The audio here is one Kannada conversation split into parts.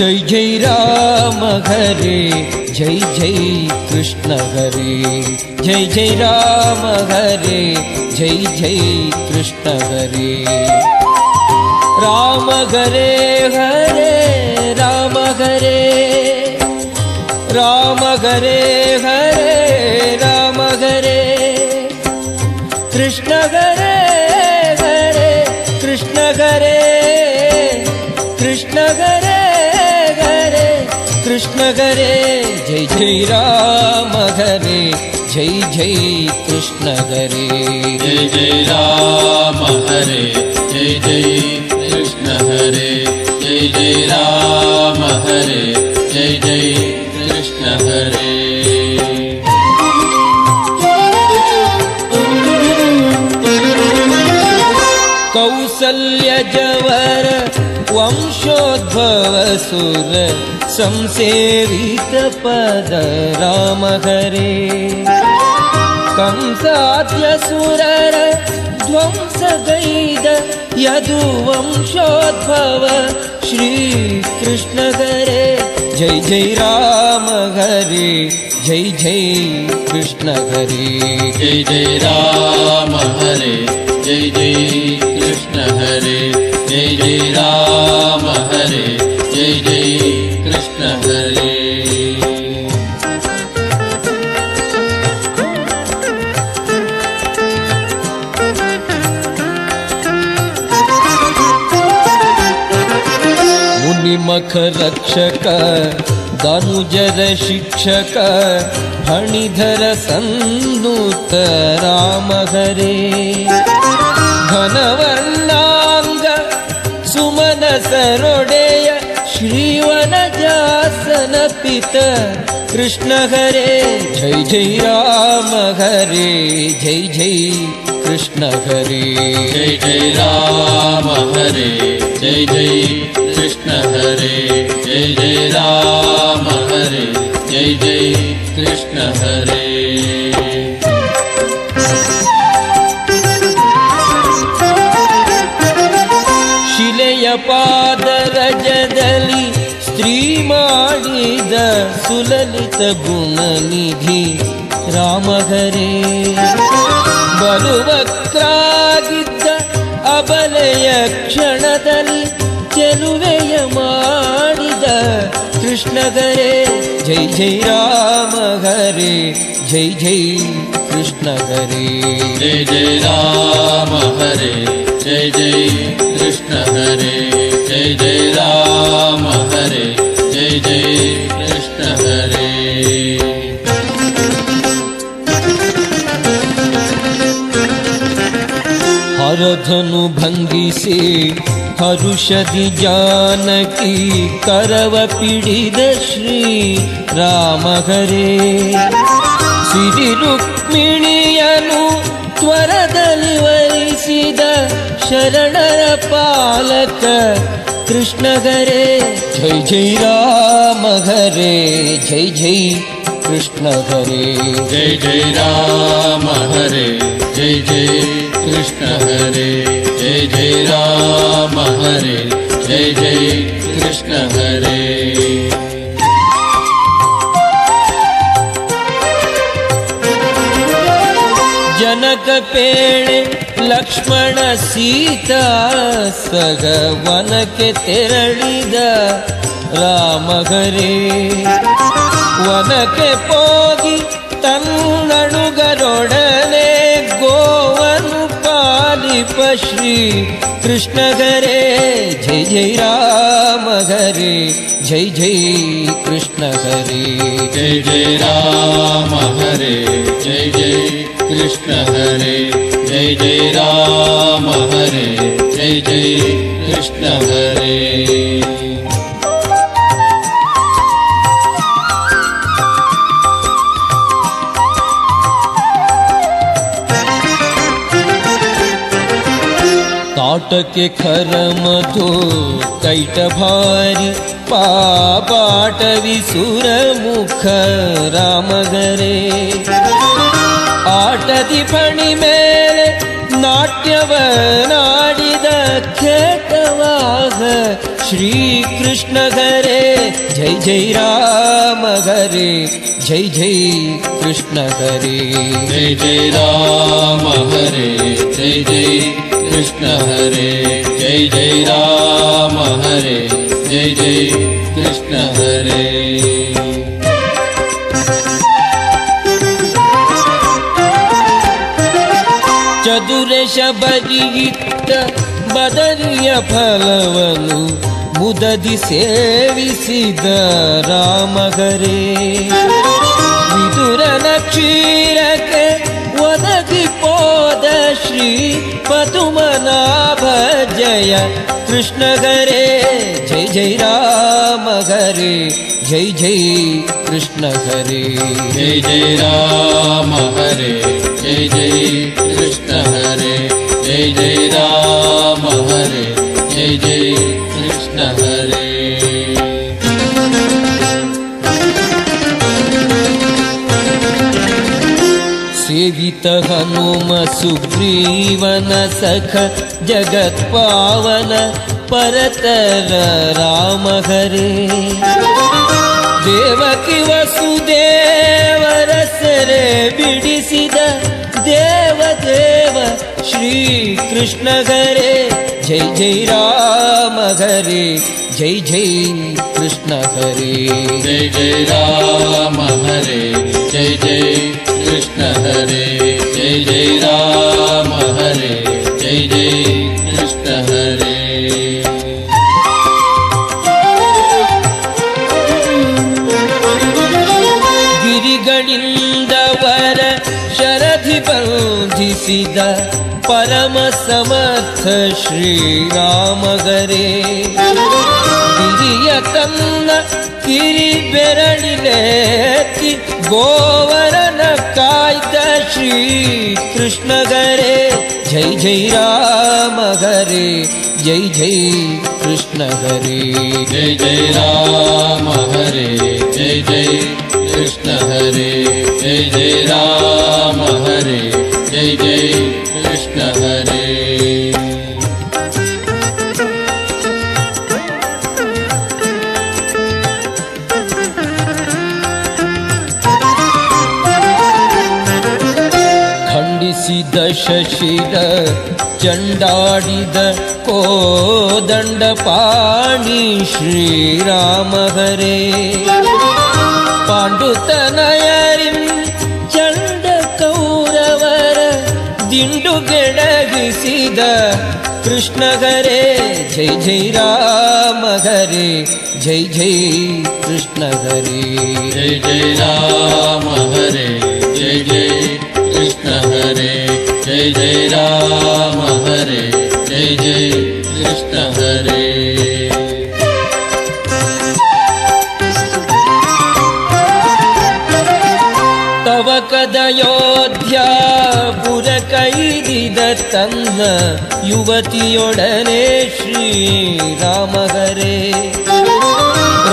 जय जय राम हरे जय जय कृष्ण हरे जय जय राम हरे जय जय कृष्ण हरे राम हरे हरे राम हरे राम हरे हरे राम हरे कृष्ण हरे हरे कृष्ण हरे कृष्ण हरे हरे कृष्ण हरे जय जय राम हरे जय जय कृष्ण हरे जय जय राम हरे जय जय कृष्ण हरे जय जय राम हरे जय जय कृष्ण हरे कौसल्य जवर वंशोद्भव सुर संसेवित पद राम हरे कंसाद्य सुरर ध्वंस गैद यदु वंशोद्भव श्री कृष्ण हरे जय जय राम हरे जय जय कृष्ण हरे जय जय राम हरे जय जय कृष्ण हरे जय जय राम हरे जय जय कृष्ण हरे मुनिमख रक्षक दानुजर शिक्षक फणिधर सन्नुत राम हरे घनवर्णांग सुमन सरोडेय श्रीवन जासन पित कृष्ण हरे जय जय राम हरे जय जय कृष्ण हरे जय जय राम हरे जय जय कृष्ण हरे जय जय राम हरे जय जय कृष्ण हरे ಶಿಲೆಯ ಪಾದರಜದಲ್ಲಿ ಸ್ತ್ರೀ ಮಾಡಿದ ಸುಲಲಿತ ಗುಣನಿಧಿ ರಾಮ ಹರೇ ಬಲುವಕ್ರಾಗಿದ್ದ ಅಬಲೆಯ ಕ್ಷಣದಲ್ಲಿ ಚೆಲುವೆಯ ಮಾಡಿದ ಕೃಷ್ಣ ಹರೇ ಜೈ ಜೈ ರಾಮ ಹರೇ ಜೈ ಜೈ ಕೃಷ್ಣ ಹರೇ जय जय राम हरे जय जय कृष्ण हरे जय जय राम हरे जय जय कृष्ण हरे ಹರಧನು ಭಂಗಿಸಿ ಹರುಷದಿ ಜಾನಕಿ ಕರವ ಪಿಡಿದ ಶ್ರೀ ರಾಮ ಹರೇ ಸಿರಿ ರುಕ್ಮಿಣಿಯನು ತ್ವರದಲ್ಲಿ ವರಿಸಿದ ಶರಣರ ಪಾಲಕ ಕೃಷ್ಣ ಹರೇ ಜೈ ಜೈ ರಾಮ ಹರೇ ಜೈ ಜೈ ಕೃಷ್ಣ ಹರೇ जय जय राम हरे जय जय कृष्ण हरे जय जय राम हरे जय जय कृष्ण हरे ಜನಕ ಪೇಳೆ ಲಕ್ಷ್ಮಣ ಸೀತಾ ಸಗ ವನಕ್ಕೆ ತೆರಳಿದ ರಾಮ ಹರೇ ವನಕ್ಕೆ ಹೋಗಿ ತನ್ನಣುಗರೊಡನೆ ಗೋವನ್ನು ಪಾಲಿಪ ಶ್ರೀ ಕೃಷ್ಣ ಹರೇ ಜೈ ಜೈ ರಾಮ ಹರೇ ಜೈ ಜೈ ಕೃಷ್ಣ ಹರೇ जय जय राम हरे जय जय कृष्ण हरे जय जय राम हरे जय जय कृष्ण हरे ತಾಟಕ್ಕೆ ಖರ ಮಧು ಕೈಟ ಭಾರಿ ಪಾಪಾಟವಿ ಸುರ ಮುಖ ರಾಮ ಹರೇ ಆಟದಿ ಫಣಿ ಮೇಲೆ ನಾಟ್ಯವನಾಡಿದ खेटवाह श्री कृष्ण हरे जय जय राम हरे जय जय कृष्ण हरे जय जय राम हरे जय जय कृष्ण हरे जय जय राम हरे जय जय कृष्ण हरे ಚದುರೇಶ ಬರಿಯಿತ್ತ ಬದರಿಯ ಫಲವನು ಮುದದಿ ಸೇವಿಸಿದ ರಾಮಹರೇ ವಿದುರನ ಕ್ಷೀರಕ್ಕೆ ಒದಗಿ ಪೋದ ಶ್ರೀ ಪದುಮನಾಭ ಜಯ ಕೃಷ್ಣ ಹರೇ ಜೈ ಜೈ ರಾಮ ಹರೇ ಜೈ ಜೈ ಕೃಷ್ಣ ಹರೇ जय जय राम हरे जय जय कृष्ण हरे जय जय राम हरे जय जय कृष्ण हरे सेवित हनुम सुग्रीवन सख जगत पावन परतर राम हरे देवकी वसुदेवर सरे बिडिसिद देवदेव श्री कृष्ण हरे जय जय राम हरे जय जय कृष्ण हरे जय जय राम हरे जय जय कृष्ण हरे जय जय राम हरे जय जय कृष्ण हरे ಗಿರಿಗಳಿಂದವರ ಶರಧಿ ಬಂಧಿಸಿದ ಪರಮ ಸಮರ್ಥ ಶ್ರೀರಾಮ ಹರೇ ಗಿರಿಯ ತನ್ನ ಕಿರಿ ಬೆರಳಿಲೆತ್ತಿ ಗೋವರನ ಕಾಯ್ದ ಶ್ರೀ ಕೃಷ್ಣ ಹರೇ ಜೈ ಜೈ ರಾಮ ಹರೇ ಜೈ ಜೈ ಕೃಷ್ಣ ಹರೇ जय जय राम हरे जय जय कृष्ण हरे जय जय राम हरे जय जय कृष्ण हरे ಖಂಡಿಸಿದ ಶಶಿರ ಚಂಡಾಡಿದ ಕೋದಂಡ ಪಾಣಿ ಶ್ರೀರಾಮ ಹರೇ ಪಾಂಡುತನಯರಿಂ ಚಂಡ ಕೌರವರ ದಿಂಡುಗೆಡಗಿಸಿದ ಕೃಷ್ಣ ಹರೇ ಜೈ ಜೈ ರಾಮ ಹರೇ ಜೈ ಜೈ ಕೃಷ್ಣ ಹರೇ जय जय राम हरे जय जय कृष्ण हरे जय जय राम हरे जय जय कृष्ण हरे ತವ ಕದಯೋಧ್ಯ ಪುರ ಕೈದಿದ ತನ್ನ ಯುವತಿಯೊಡನೆ ಶ್ರೀರಾಮ ಹರೇ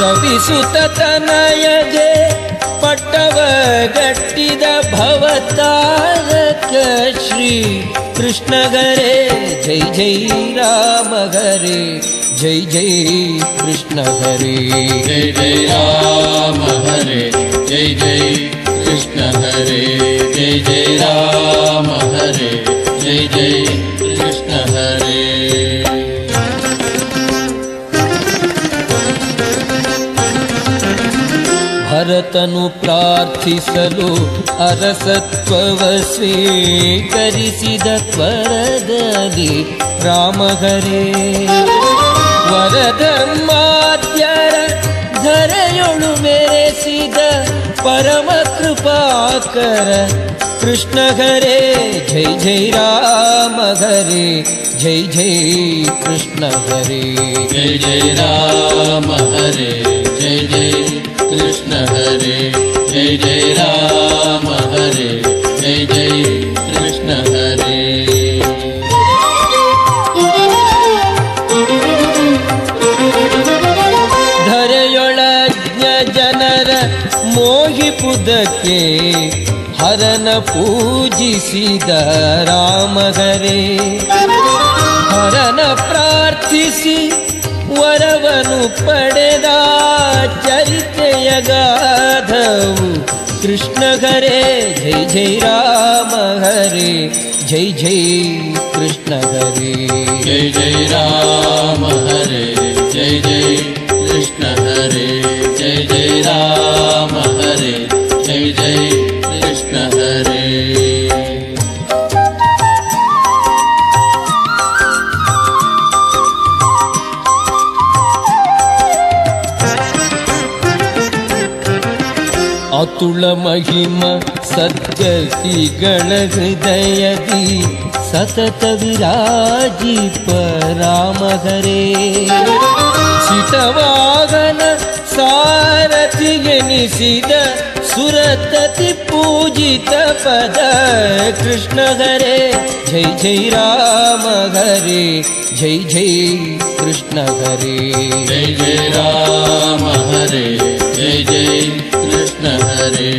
ರವಿಸುತ ತನಯಗೆ ಪಟ್ಟವ ಗಟ್ಟಿದ ಭವತಾರಕ ಶ್ರೀ ಕೃಷ್ಣ ಹರೇ ಜೈ ಜೈ ರಾಮ ಹರೇ ಜೈ ಜೈ ಕೃಷ್ಣ ಹರೇ जय जय राम हरे जय जय कृष्ण हरे जय जय राम हरे जय जय कृष्ण हरे ಭರತನು ಪ್ರಾರ್ಥಿಸಲು ಅರಸತ್ವವ ಸ್ವೀಕರಿಸಿದ ತ್ವರದಲ್ಲಿ ರಾಮ ಹರೇ ವರಧರ್ಮಾದ್ಯರ ಧರೆಯೊಳು ಮೆರೆಸಿದ ಪರಮ ಕೃಪಾಕರ ಕೃಷ್ಣ ಹರೇ ಜೈ ಜೈ ರಾಮ ಹರೇ ಜೈ ಜೈ ಕೃಷ್ಣ ಹರೇ जय जय राम हरे जय जय कृष्ण हरे जय जय राम हरे जय जय कृष्ण हरे ಧರೆಯೊಳಜ್ಞ ಜನರ ಮೋಹಿಪುದಕ್ಕೆ ಹರನ ಪೂಜಿಸಿದ ರಾಮಗರೇ ಹರನ ಪ್ರಾರ್ಥಿಸಿ ವರವನು ಪಡೆದ ಚರಿತೆಯ ಗಾಧವು ಕೃಷ್ಣ ಹರೇ ಜೈ ಜೈ ರಾಮ ಹರೇ ಜೈ ಜೈ ಕೃಷ್ಣ ಹರೇ ಜೈ ಜೈ ರಾಮ ಹರೇ ಜೈ ಜೈ ಕೃಷ್ಣ ಹರೇ ಜೈ ಜೈ ರಾಮ ಹರೇ ಜೈ ಜೈ ಕೃಷ್ಣ ಹರೇ ಅತುಳ ಮಹಿಮ ಸದ್ಗತಿಗಳ ಹೃದಯದಿ ಸತತ ವಿರಾಜಿಪ ರಾಮ ಹರೇ ಸಿತವಾಗನ ಸಾರಥಿಗೆನಿಸಿದ ಸುರತತಿ ಪೂಜಿತ ಪದ ಕೃಷ್ಣ ಹರೇ ಜೈ ಜೈ ರಾಮ ಹರೇ ಜೈ ಜೈ ಕೃಷ್ಣ ಹರೇ ಜೈ ಜೈ ರಾಮ ಹರೇ ಜೈ ಜೈ ಕೃಷ್ಣ ಹರೇ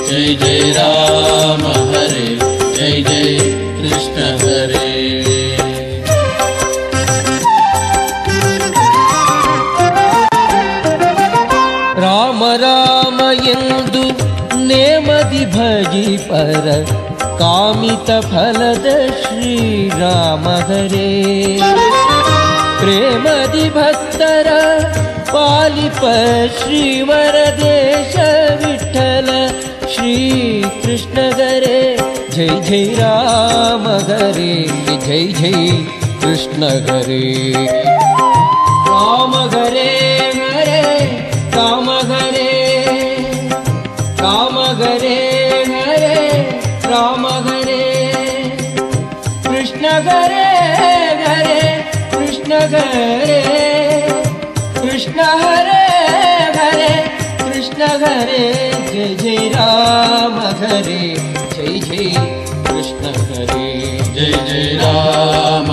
ಜೈ ಜೈ ರಾಮ ಹರೇ ಜೈ ಜೈ ಕೃಷ್ಣ ಹರೇ ರಾಮ ರಾಮ ಎಂದು ನೇಮದಿ ಭಜಿ ಪರ ಕಾಮಿತ ಫಲದ ಶ್ರೀರಾಮ ಹರೇ ಪ್ರೇಮದಿ ಭಕ್ತರ ಪಾಲಿಪ ಶ್ರೀವರ ದೇಶ ವಿಠಲ ಶ್ರೀ ಕೃಷ್ಣ ಹರೇ ಜೈ ಜೈ ರಾಮ ಹರೇ ಜೈ ಜೈ ಕೃಷ್ಣ ಹರೇ ರಾಮ ಹರೇ ಹರೇ ರಾಮ ಹರೇ ರಾಮ ಹರೇ ಹರೇ ರಾಮ ಹರೇ ಕೃಷ್ಣ ಹರೇ ಹರೇ ಕೃಷ್ಣ ಹರೇ ಕೃಷ್ಣ ಹರೇ ಹರೇ ಕೃಷ್ಣ ಹರೇ ಜೈ ಜೈ ರಾಮ ಹರೇ ಜೈ ಜೈ ಕೃಷ್ಣ ಹರೇ ಜೈ ಜೈ ರಾಮ